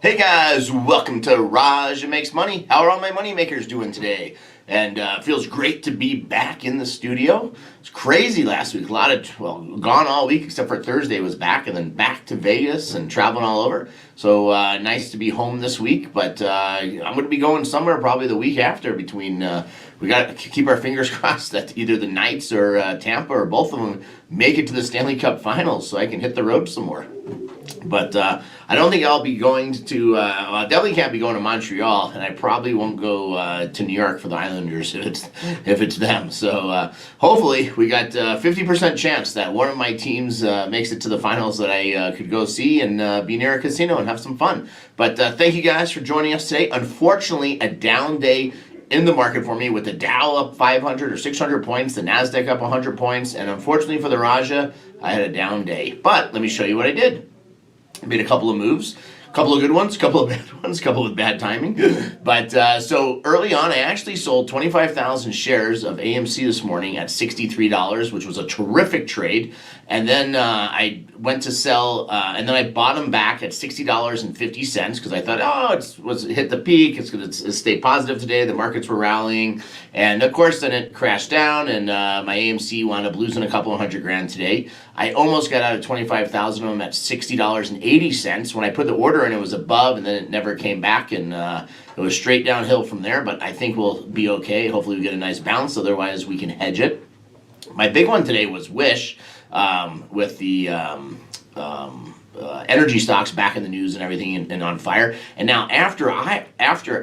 Hey guys, welcome to Raj Makes Money. How are all my money makers doing today? And feels great to be back in the studio. It's crazy last week. Gone all week except for Thursday was back, and then back to Vegas and traveling all over. So nice to be home this week, but I'm going to be going somewhere probably the week after between, we got to keep our fingers crossed that either the Knights or Tampa or both of them make it to the Stanley Cup Finals so I can hit the road some more. But I don't think I'll be going to. I definitely can't be going to Montreal, and I probably won't go to New York for the Islanders if it's them. So hopefully, we got 50% chance that one of my teams makes it to the finals that I could go see and be near a casino and have some fun. But thank you guys for joining us today. Unfortunately, a down day in the market for me with the Dow up 500 or 600 points, the NASDAQ up 100 points, and unfortunately for the Raja, I had a down day. But let me show you what I did. I made a couple of moves, a couple of good ones, a couple of bad ones, a couple with bad timing. But so early on, I actually sold 25,000 shares of AMC this morning at $63, which was a terrific trade. And then I went to sell, and then I bought them back at $60.50 because I thought, oh, it hit the peak. It's going to stay positive today. The markets were rallying. And of course, then it crashed down, and my AMC wound up losing a couple of $100,000 today. I almost got out of 25,000 of them at $60.80. When I put the order in, it was above, and then it never came back, and it was straight downhill from there. But I think we'll be okay. Hopefully, we get a nice bounce. Otherwise, we can hedge it. My big one today was Wish, with the energy stocks back in the news and everything and on fire. And now after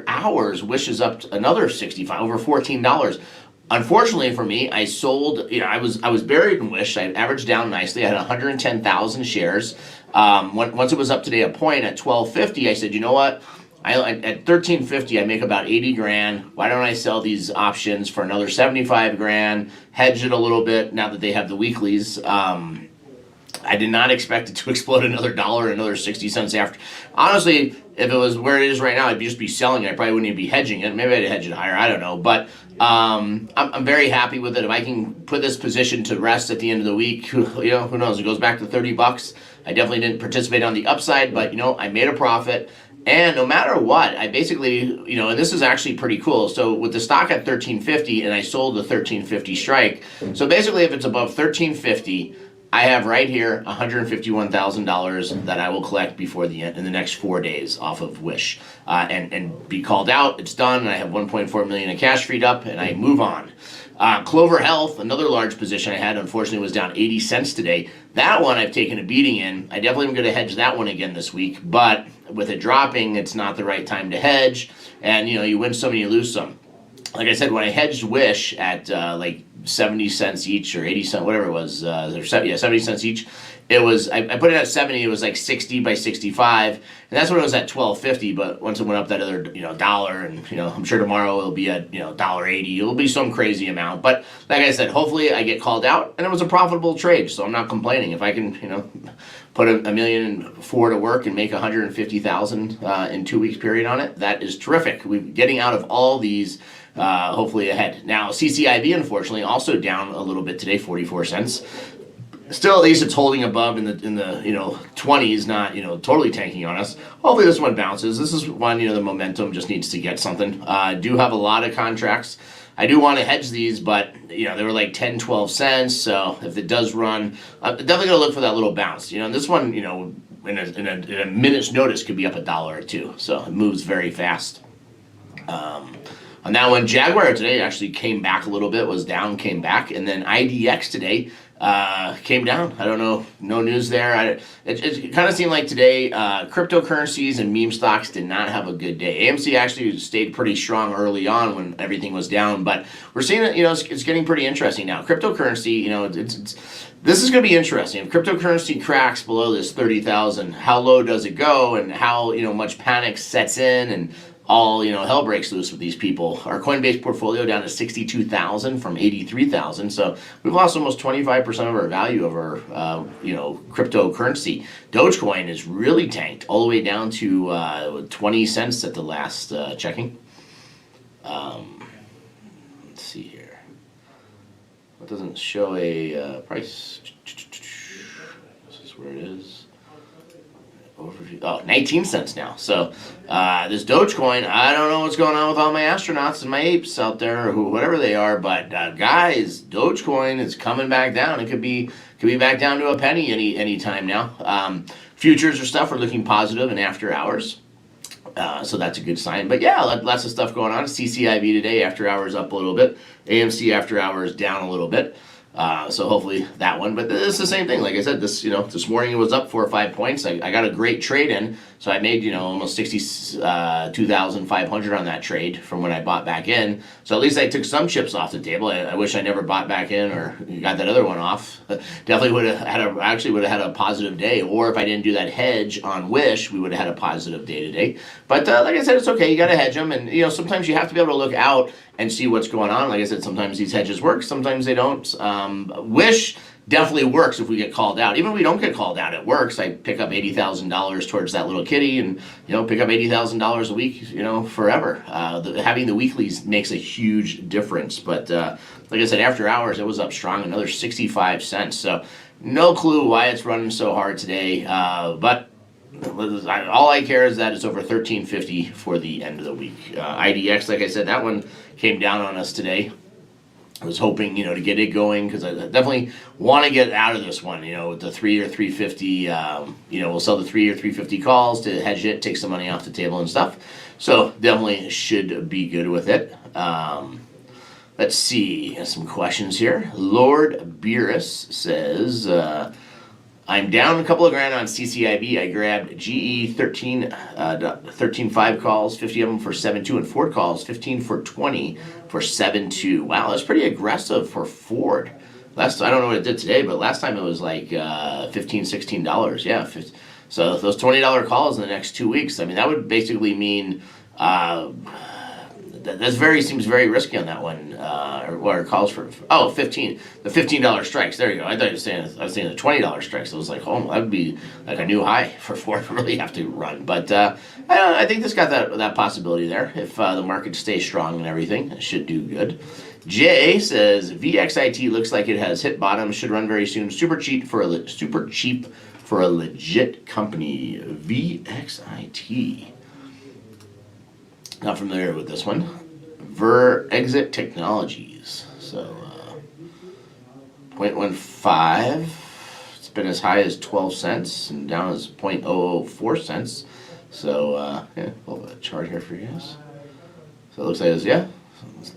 hours, Wish is up to another 65, over $14. Unfortunately for me, I sold. I was buried in Wish. I averaged down nicely. I had 110,000 shares. Once it was up today a point at 12.50, I said, you know what? At 13.50, I make about 80 grand. Why don't I sell these options for another 75 grand? Hedge it a little bit now that they have the weeklies. I did not expect it to explode another dollar, another 60 cents after. Honestly, if it was where it is right now, I'd just be selling it. I probably wouldn't even be hedging it. Maybe I'd hedge it higher. I don't know. But I'm very happy with it. If I can put this position to rest at the end of the week, who knows? It goes back to $30. I definitely didn't participate on the upside, but I made a profit. And no matter what, I basically, and this is actually pretty cool. So with the stock at 13.50, and I sold the 13.50 strike. So basically, if it's above 13.50, I have right here $151,000 that I will collect in the next 4 days off of Wish, and be called out. It's done, and I have 1.4 million in cash freed up, and I move on. Clover Health, another large position I had, unfortunately was down 80 cents today. That one I've taken a beating in. I definitely am going to hedge that one again this week, but with it dropping, it's not the right time to hedge, and you win some and you lose some. Like I said, when I hedged Wish at 70 cents each or 80 cents, whatever it was, 70 cents each. It was, I put it at 70, it was like 60 by 65, and that's when it was at 12.50, but once it went up that other, dollar, and, I'm sure tomorrow it'll be at, $1.80, it'll be some crazy amount, but like I said, hopefully I get called out, and it was a profitable trade, so I'm not complaining. If I can, put $1.4 million to work and make $150,000 in 2 weeks period on it, that is terrific. We're getting out of all these, hopefully ahead. Now, CCIV, unfortunately, also down a little bit today, 44 cents. Still, at least it's holding above in the 20s, not totally tanking on us. Hopefully this one bounces. This is one, the momentum just needs to get something. I do have a lot of contracts. I do want to hedge these, but they were like 10, 12 cents. So if it does run, I'm definitely gonna look for that little bounce. This one, in a minute's notice could be up $1 or $2. So it moves very fast. On that one, Jaguar today actually came back a little bit, was down, came back, and then IDX today came down. I don't know, no news there. It kind of seemed like today cryptocurrencies and meme stocks did not have a good day. AMC actually stayed pretty strong early on when everything was down, but we're seeing it. It's getting pretty interesting now. Cryptocurrency, this is going to be interesting. If cryptocurrency cracks below this 30,000, how low does it go, and how much panic sets in, and all hell breaks loose with these people. Our Coinbase portfolio down to 62,000 from 83,000, so we've lost almost 25% of our value of our cryptocurrency. Dogecoin is really tanked all the way down to 20 cents at the last checking. Let's see here. It doesn't show a price. This is where it is. Oh, 19 cents now. So this Dogecoin, I don't know what's going on with all my astronauts and my apes out there, or whatever they are, but guys, Dogecoin is coming back down. It could be back down to a penny any time now. Futures or stuff are looking positive in after hours. So that's a good sign. But yeah, lots of stuff going on. CCIV today, after hours up a little bit. AMC after hours down a little bit. So hopefully that one. But it's the same thing. Like I said, this morning it was up 4 or 5 points. I got a great trade in. So I made, almost 62,500 on that trade from when I bought back in. So at least I took some chips off the table. I wish I never bought back in or got that other one off. Definitely would have had a positive day. Or if I didn't do that hedge on Wish, we would have had a positive day today. But like I said, it's okay. You got to hedge them. And, sometimes you have to be able to look out and see what's going on. Like I said, sometimes these hedges work, sometimes they don't. Wish definitely works if we get called out. Even if we don't get called out, it works. I pick up $80,000 towards that little kitty and, pick up $80,000 a week, forever. Having the weeklies makes a huge difference. But like I said, after hours, it was up strong, another 65 cents. So no clue why it's running so hard today. But all I care is that it's over 1350 for the end of the week. IDX, like I said, that one came down on us today. I was hoping, to get it going because I definitely want to get out of this one, with the 3 or 350, we'll sell the 3 or 350 calls to hedge it, take some money off the table and stuff. So definitely should be good with it. Let's see, some questions here. Lord Beerus says, I'm down a couple of grand on CCIV. I grabbed GE 13.5 calls, 50 of them for 7.2, and Ford calls, 15 for 20 for 7.2. Wow, that's pretty aggressive for Ford. I don't know what it did today, but last time it was like $15, $16. Yeah, so those $20 calls in the next 2 weeks, that would basically mean seems very risky on that one. Or calls for 15. The $15 strikes. There you go. I thought you were saying the $20 strikes. I was like, that would be like a new high for Ford to really have to run. But I think this got that possibility there. If the market stays strong and everything, it should do good. Jay says VXIT looks like it has hit bottom. Should run very soon. Super cheap for a legit company. VXIT. Not familiar with this one. Exit Technologies. So 0.15. It's been as high as 12 cents and down as 0.004 cents. So we'll have a chart here for you guys. So it looks like it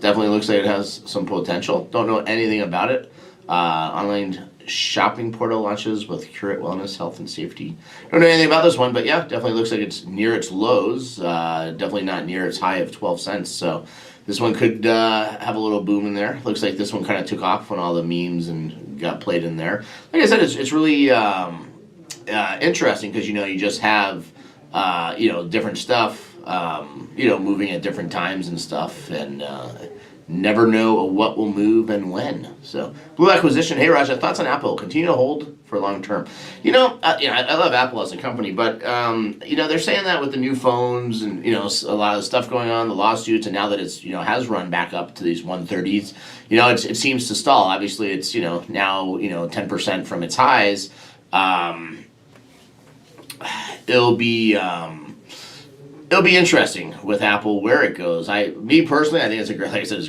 definitely looks like it has some potential. Don't know anything about it. Online shopping portal launches with Curate Wellness, Health and Safety. Don't know anything about this one, but definitely looks like it's near its lows. Definitely not near its high of 12 cents. So this one could have a little boom in there. Looks like this one kind of took off when all the memes and got played in there. Like I said, it's really interesting because you just have different stuff moving at different times and stuff, and never know what will move and when. So, Blue Acquisition. Hey, Raja, thoughts on Apple? Continue to hold for long term. I love Apple as a company, but they're saying that with the new phones and a lot of the stuff going on, the lawsuits, and now that it's has run back up to these 130s, it seems to stall. Obviously, it's now 10% from its highs. It'll be interesting with Apple where it goes. Me personally, I think it's a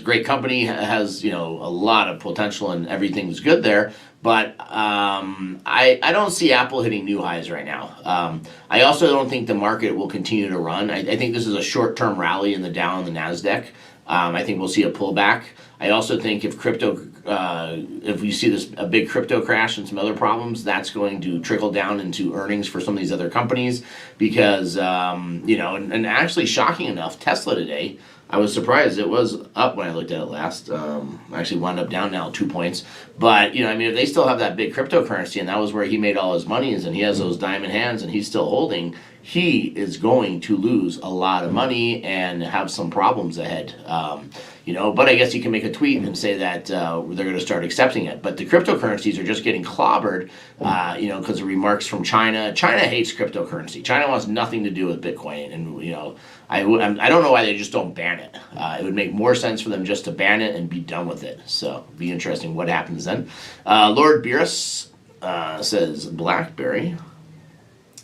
great company. It has a lot of potential and everything's good there. But I don't see Apple hitting new highs right now. I also don't think the market will continue to run. I think this is a short-term rally in the Dow and the Nasdaq. I think we'll see a pullback. I also think if we see a big crypto crash and some other problems, that's going to trickle down into earnings for some of these other companies because, and actually shocking enough, Tesla today, I was surprised it was up when I looked at it last. Actually wound up down now 2 points. But, if they still have that big cryptocurrency and that was where he made all his monies and he has those diamond hands and he's still holding, he is going to lose a lot of money and have some problems ahead. But I guess you can make a tweet and say that they're going to start accepting it. But the cryptocurrencies are just getting clobbered, because of remarks from China. China hates cryptocurrency. China wants nothing to do with Bitcoin. And, I don't know why they just don't ban it. It would make more sense for them just to ban it and be done with it. So it'd be interesting what happens then. Lord Beerus says BlackBerry.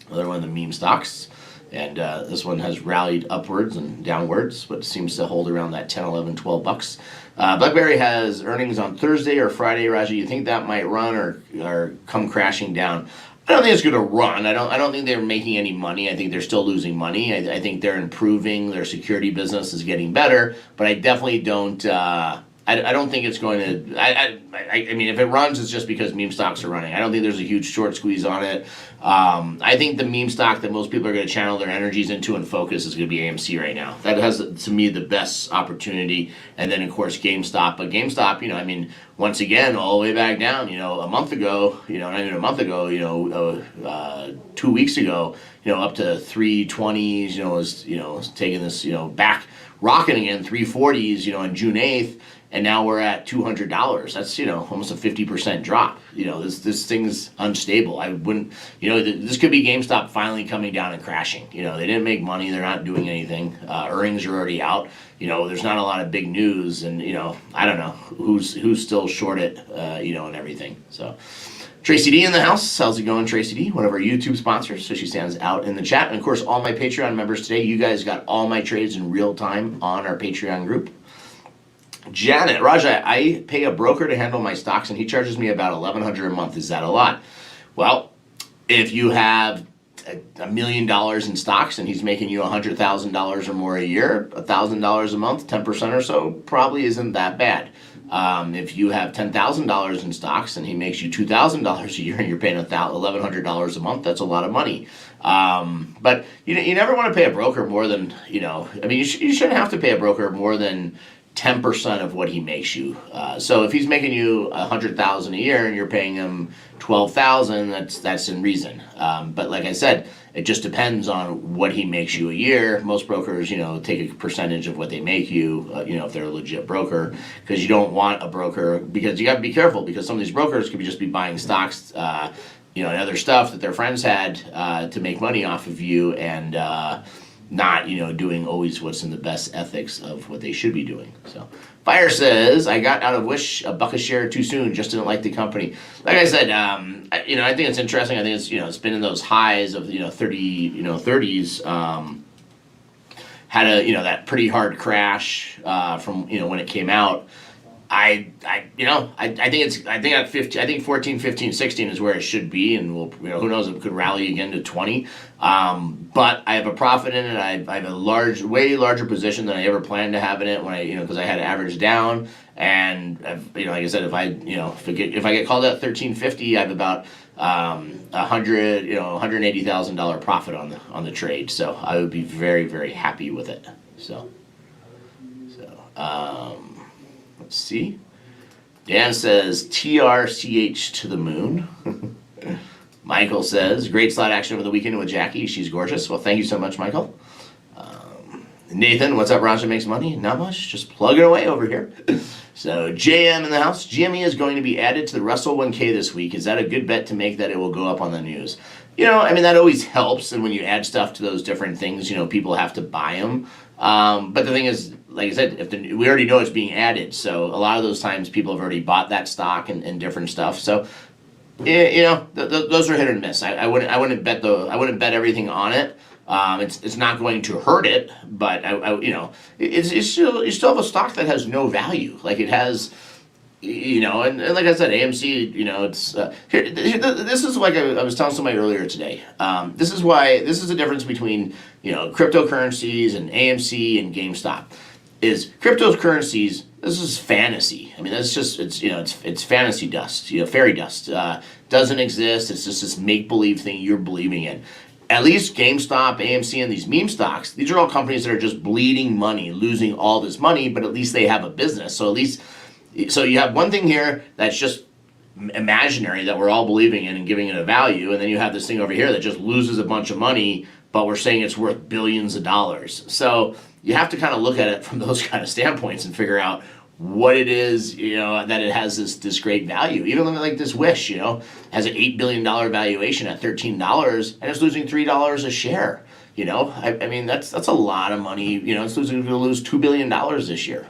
another one of the meme stocks. And this one has rallied upwards and downwards, but seems to hold around that 10, 11, 12 bucks. BlackBerry has earnings on Thursday or Friday. Raja, you think that might run or come crashing down? I don't think it's going to run. I don't think they're making any money. I think they're still losing money. I think they're improving. Their security business is getting better, but I definitely don't. I don't think it's going to. I mean, if it runs, it's just because meme stocks are running. I don't think there's a huge short squeeze on it. I think the meme stock that most people are going to channel their energies into and focus is going to be AMC right now. That has, to me, the best opportunity. And then, of course, GameStop. But GameStop, I mean, once again, all the way back down, a month ago, not even a month ago, 2 weeks ago, up to 320s, was taking this, back rocketing again, 340s, on June 8th. And now we're at $200. That's, almost a 50% drop. This thing's unstable. I wouldn't, this could be GameStop finally coming down and crashing. They didn't make money. They're not doing anything. Earnings are already out. There's not a lot of big news. And, I don't know who's still short it, and everything. So Tracy D in the house. How's it going, Tracy D? One of our YouTube sponsors. So she stands out in the chat. And, of course, all my Patreon members today, you guys got all my trades in real time on our Patreon group. Janet, Raja, I pay a broker to handle my stocks, and he charges me about $1,100 a month. Is that a lot? Well, if you have $1 million in stocks and he's making you $100,000 or more a year, $1,000 a month, 10% or so, probably isn't that bad. If you have $10,000 in stocks and he makes you $2,000 a year and you're paying $1,100 a month, that's a lot of money. But you never want to pay a broker more than, I mean, you shouldn't have to pay a broker more than 10% of what he makes you. So if he's making you $100,000 a year and you're paying him $12,000, that's in reason. But like I said, it just depends on what he makes you a year. Most brokers, take a percentage of what they make you, if they're a legit broker, because you don't want a broker, because you got to be careful, because some of these brokers could just be buying stocks, and other stuff that their friends had to make money off of you, and not, doing always what's in the best ethics of what they should be doing. So, Fire says, I got out of Wish a buck a share too soon, just didn't like the company. Like I said, I think it's interesting. I think it's, it's been in those highs of, 30s, had a, that pretty hard crash from, when it came out. I think 14, 15, 16 is where it should be, and we'll, who knows, it could rally again to 20. But I have a profit in it. I have a way larger position than I ever planned to have in it when because I had to average down. And like I said, if I get called at 13.50, I have about $180,000 profit on the trade. So I would be very, very happy with it. So. Let's see. Dan says, TRCH to the moon. Michael says, great slot action over the weekend with Jackie. She's gorgeous. Well, thank you so much, Michael. Nathan, what's up? Raja makes money? Not much. Just plugging away over here. So, JM in the house. GME is going to be added to the Russell 1K this week. Is that a good bet to make that it will go up on the news? That always helps. And when you add stuff to those different things, people have to buy them. But the thing is, like I said, we already know it's being added, so a lot of those times people have already bought that stock and different stuff. So, those are hit or miss. I wouldn't bet everything on it. It's not going to hurt it, but you still have a stock that has no value. Like it has. And like I said, AMC, it's this is like I was telling somebody earlier today. This is the difference between cryptocurrencies and AMC and GameStop. Is cryptocurrencies? This is fantasy. I mean, that's just it's fantasy dust. Fairy dust doesn't exist. It's just this make believe thing you're believing in. At least GameStop, AMC, and these meme stocks, these are all companies that are just bleeding money, losing all this money, but at least they have a business. So you have one thing here that's just imaginary that we're all believing in and giving it a value, and then you have this thing over here that just loses a bunch of money, but we're saying it's worth billions of dollars. So you have to kind of look at it from those kind of standpoints and figure out what it is, that it has this great value. Even like this Wish, has an $8 billion valuation at $13, and it's losing $3 a share. I mean, that's a lot of money. It's going to lose $2 billion this year.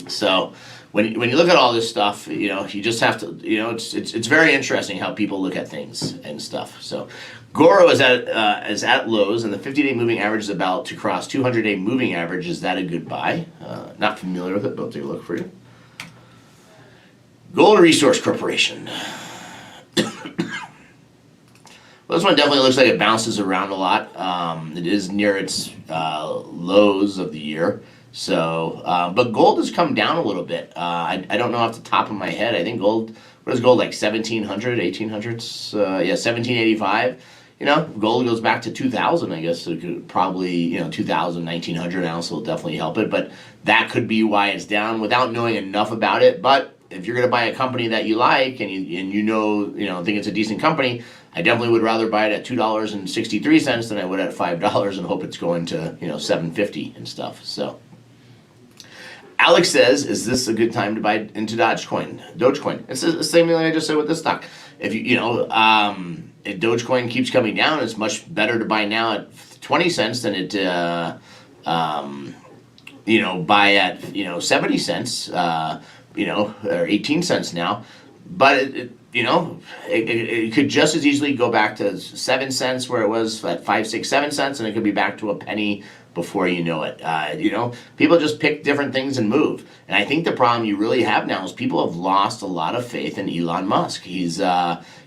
So when you look at all this stuff, you just have to, it's very interesting how people look at things and stuff. So Goro is at lows, and the 50-day moving average is about to cross 200-day moving average. Is that a good buy? Not familiar with it, but I'll take a look for you. Gold Resource Corporation. Well, this one definitely looks like it bounces around a lot. It is near its lows of the year. So, but gold has come down a little bit. I don't know off the top of my head. I think gold, what is gold, like 1700, 1800s? Yeah, 1785. Gold goes back to 2000, I guess. So it could probably, 2000, 1900 ounce will definitely help it. But that could be why it's down without knowing enough about it. But if you're going to buy a company that you like and think it's a decent company, I definitely would rather buy it at $2.63 than I would at $5 and hope it's going to $7.50 and stuff. So Alex says, is this a good time to buy into Dogecoin? It's the same thing I just said with this stock. If if Dogecoin keeps coming down, it's much better to buy now at 20 cents than it buy at 70 cents or 18 cents now. But it could just as easily go back to 7 cents where it was at 5, 6, 7 cents, and it could be back to a penny before you know it. People just pick different things and move. And I think the problem you really have now is people have lost a lot of faith in Elon Musk. He's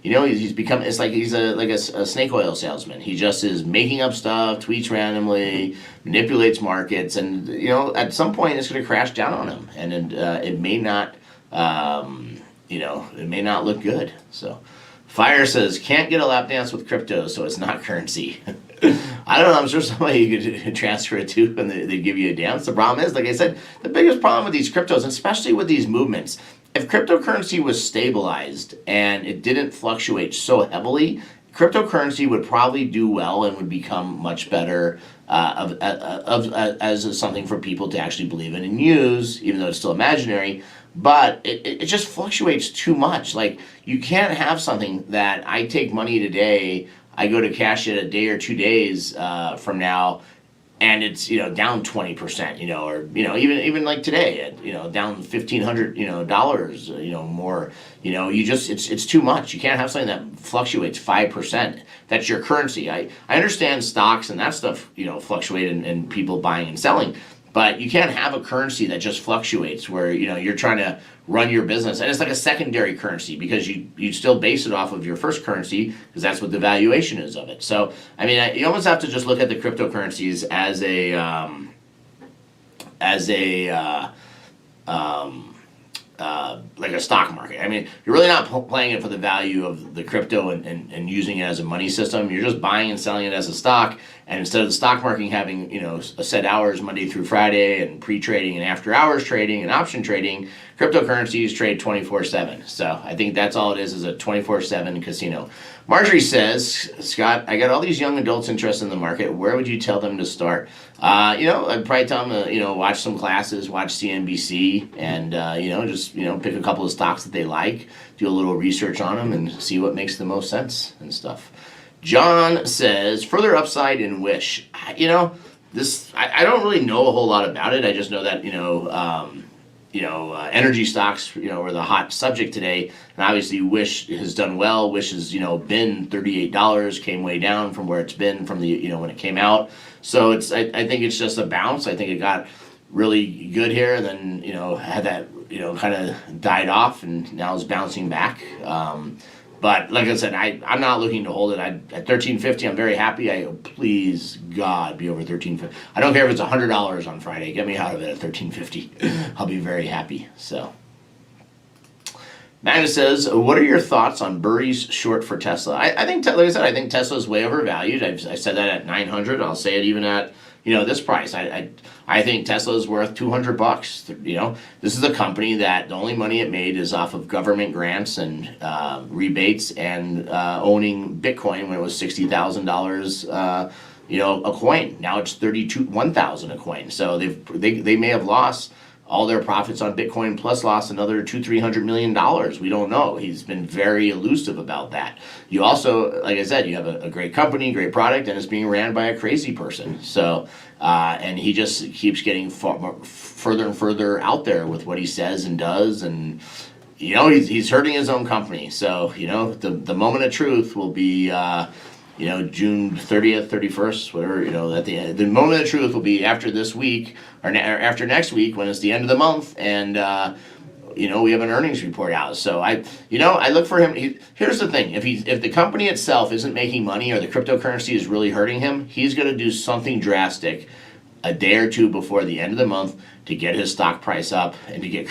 he's become, it's like he's a snake oil salesman. He just is making up stuff, tweets randomly, manipulates markets, and at some point it's going to crash down on him, and it may not. It may not look good. So, Fire says, can't get a lap dance with crypto, so it's not currency. I don't know. I'm sure somebody you could transfer it to and they give you a dance. The problem is, like I said, the biggest problem with these cryptos, especially with these movements, if cryptocurrency was stabilized and it didn't fluctuate so heavily, cryptocurrency would probably do well and would become much better as something for people to actually believe in and use, even though it's still imaginary. But it just fluctuates too much. Like, you can't have something that I take money today, I go to cash it a day or 2 days from now, and it's down 20%, or even like today, down $1,500 more. It's too much. You can't have something that fluctuates 5%. That's your currency. I understand stocks and that stuff fluctuate and people buying and selling. But you can't have a currency that just fluctuates where, you're trying to run your business. And it's like a secondary currency because you still base it off of your first currency because that's what the valuation is of it. So, you almost have to just look at the cryptocurrencies as like a stock market. You're really not playing it for the value of the crypto and using it as a money system. You're just buying and selling it as a stock. And instead of the stock market having, a set hours Monday through Friday and pre-trading and after hours trading and option trading, cryptocurrencies trade 24/7. So I think that's all it is a 24/7 casino. Marjorie says, Scott, I got all these young adults interested in the market. Where would you tell them to start? I'd probably tell them to, watch some classes, watch CNBC, and, just, pick a couple of stocks that they like, do a little research on them, and see what makes the most sense and stuff. John says, further upside in Wish. I don't really know a whole lot about it. I just know that, energy stocks, were the hot subject today. And obviously Wish has done well. Wish has, been $38, came way down from where it's been from the, when it came out. So I think it's just a bounce. I think it got really good here and then, had that, kind of died off and now is bouncing back. But like I said, I'm not looking to hold it. At $13.50, I'm very happy. Please, God, be over $13.50. I don't care if it's $100 on Friday. Get me out of it at $13.50. I'll be very happy. So, Magna says, what are your thoughts on Burry's short for Tesla? I think, like I said, I think Tesla's way overvalued. I said that at 900. I'll say it even at this price. I think Tesla's worth $200. This is a company that the only money it made is off of government grants and rebates and owning Bitcoin when it was $60,000. A coin. Now it's $1,000 a coin. So they may have lost all their profits on Bitcoin plus lost another $200-300 million. We don't know. He's been very elusive about that. You also, like I said, you have a great company, great product, and it's being ran by a crazy person. So, and he just keeps getting further and further out there with what he says and does, and he's hurting his own company. So the moment of truth will be. June 30th, 31st, whatever, at the moment of truth will be after this week or after next week when it's the end of the month and, we have an earnings report out. So I look for him. Here's the thing. If the company itself isn't making money or the cryptocurrency is really hurting him, he's going to do something drastic a day or two before the end of the month to get his stock price up and to get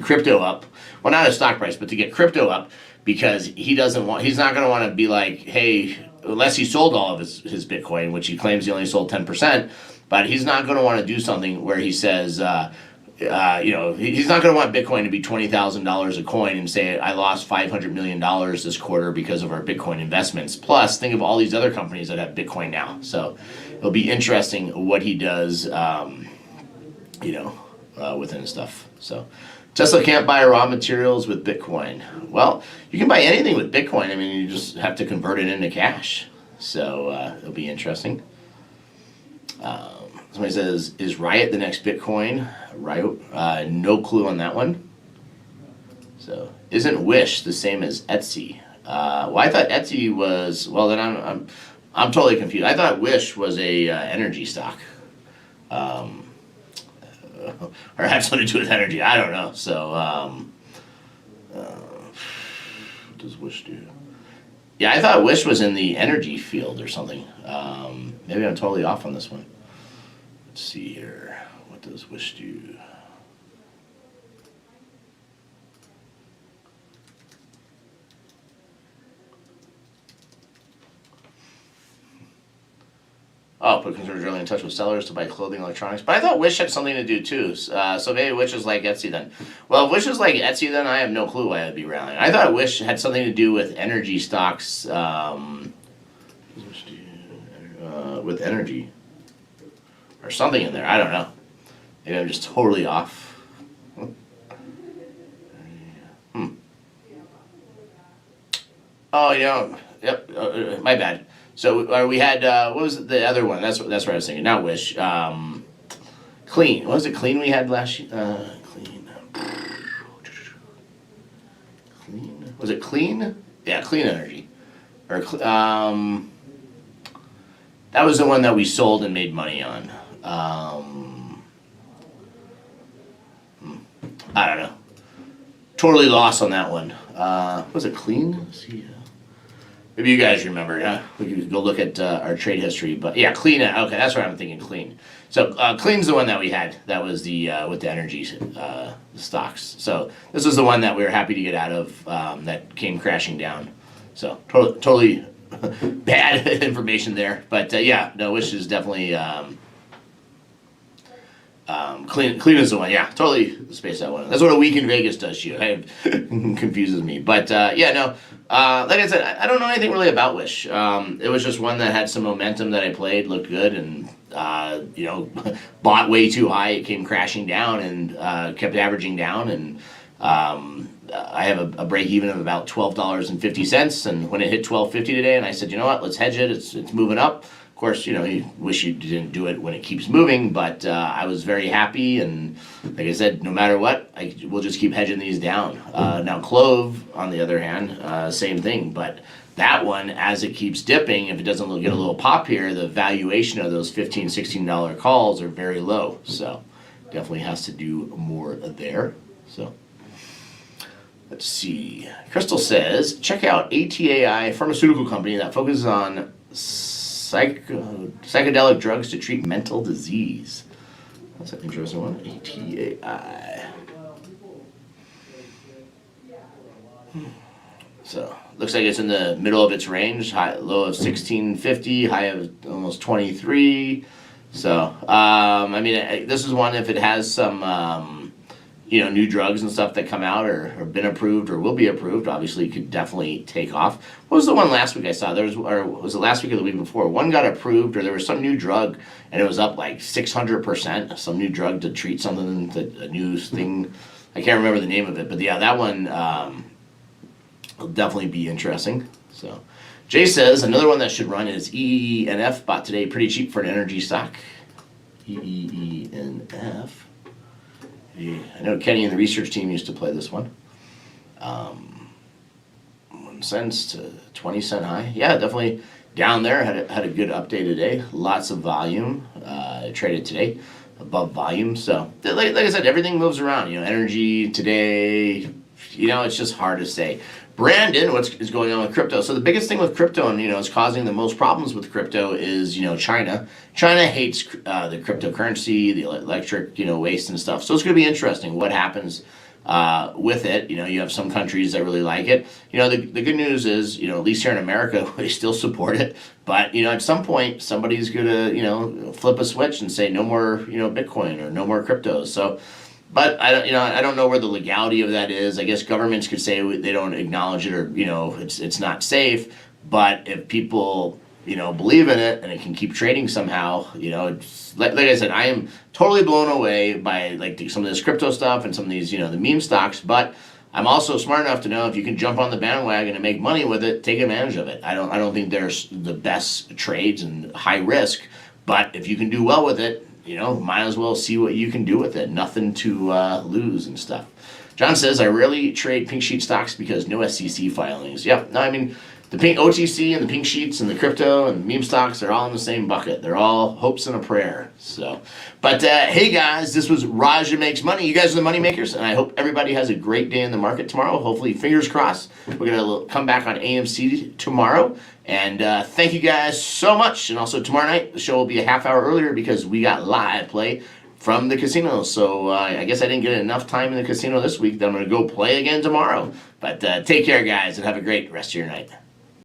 crypto up. Well, not his stock price, but to get crypto up. Because he's not going to want to be like, hey, unless he sold all of his Bitcoin, which he claims he only sold 10%, but he's not going to want to do something where he says, he's not going to want Bitcoin to be $20,000 a coin and say, I lost $500 million this quarter because of our Bitcoin investments. Plus, think of all these other companies that have Bitcoin now. So it'll be interesting what he does, within stuff. So Tesla can't buy raw materials with Bitcoin. Well, you can buy anything with Bitcoin. I mean, you just have to convert it into cash. So it'll be interesting. Somebody says, is Riot the next Bitcoin? Riot? No clue on that one. So, isn't Wish the same as Etsy? Well, I thought Etsy was. Well, then I'm totally confused. I thought Wish was a energy stock. Or have something to do with energy. I don't know. So, what does Wish do? Yeah, I thought Wish was in the energy field or something. Maybe I'm totally off on this one. Let's see here. What does Wish do? Oh, put consumers really in touch with sellers to buy clothing, electronics. But I thought Wish had something to do too. So maybe Wish is like Etsy then. Well, if Wish is like Etsy, then I have no clue why I'd be rallying. I thought Wish had something to do with energy stocks. With energy or something in there. I don't know. Maybe I'm just totally off. Oh, yep. My bad. So we had what was the other one? That's what I was thinking. Not Wish. Clean. What was it? Clean we had last year. Clean. Clean. Was it Clean? Yeah, Clean Energy. Or that was the one that we sold and made money on. I don't know. Totally lost on that one. Was it Clean? Let's see. Maybe you guys remember. Yeah, we could go look at our trade history. But yeah, Clean. Okay, that's what I'm thinking. Clean. So Clean's the one that we had. That was the with the energy stocks. So this was the one that we were happy to get out of. That came crashing down. So totally bad information there. But yeah, no, Wish is definitely Clean is the one. Yeah, totally space that one. That's what a week in Vegas does to you. It confuses me. But yeah, no. Like I said, I don't know anything really about Wish. It was just one that had some momentum that I played, looked good, and bought way too high. It came crashing down and kept averaging down. And I have a break even of about $12.50. And when it hit $12.50 today, and I said, you know what, let's hedge it. It's moving up. Of course, you wish you didn't do it when it keeps moving, but I was very happy, and like I said, no matter what, we'll just keep hedging these down. Now, Clove, on the other hand, same thing, but that one, as it keeps dipping, if it doesn't get a little pop here, the valuation of those $15, $16 calls are very low, so definitely has to do more there. So let's see. Crystal says, check out ATAI, pharmaceutical company that focuses on psychedelic drugs to treat mental disease. That's an interesting one. ATAI. So looks like it's in the middle of its range. Low of 1650, high of almost 23. So I mean, this is one if it has some new drugs and stuff that come out or been approved or will be approved, obviously could definitely take off. What was the one last week I saw? Or was it last week or the week before? One got approved, or there was some new drug, and it was up like 600%. Some new drug to treat something, a new thing. I can't remember the name of it, but yeah, that one will definitely be interesting. So, Jay says another one that should run is EENF, bought today pretty cheap for an energy stock. EENF. I know Kenny and the research team used to play this one. 1 cent to 20 cent high. Yeah, definitely down there. Had a good update today. Lots of volume. Traded today above volume. So like I said, everything moves around. Energy today. It's just hard to say. Brandon, what's going on with crypto? So the biggest thing with crypto, and is causing the most problems with crypto is China. China hates the cryptocurrency, the electric waste and stuff. So it's going to be interesting what happens with it. You have some countries that really like it. The good news is at least here in America they still support it. But at some point somebody's going to flip a switch and say no more Bitcoin or no more cryptos. So. But I don't know where the legality of that is. I guess governments could say they don't acknowledge it, or it's not safe. But if people believe in it and it can keep trading somehow, it's like I said, I am totally blown away by some of this crypto stuff and some of these the meme stocks. But I'm also smart enough to know if you can jump on the bandwagon and make money with it, take advantage of it. I don't think there's the best trades and high risk, but if you can do well with it. Might as well see what you can do with it. Nothing to lose and stuff. John says, I rarely trade pink sheet stocks because no SEC filings. Yep. No, I mean, the pink OTC and the pink sheets and the crypto and meme stocks are all in the same bucket. They're all hopes and a prayer. So, but hey guys, this was Raja Makes Money. You guys are the money makers, and I hope everybody has a great day in the market tomorrow. Hopefully, fingers crossed, we're going to come back on AMC tomorrow. And thank you guys so much. And also tomorrow night, the show will be a half hour earlier because we got live play from the casino. So I guess I didn't get enough time in the casino this week that I'm going to go play again tomorrow. But take care, guys, and have a great rest of your night.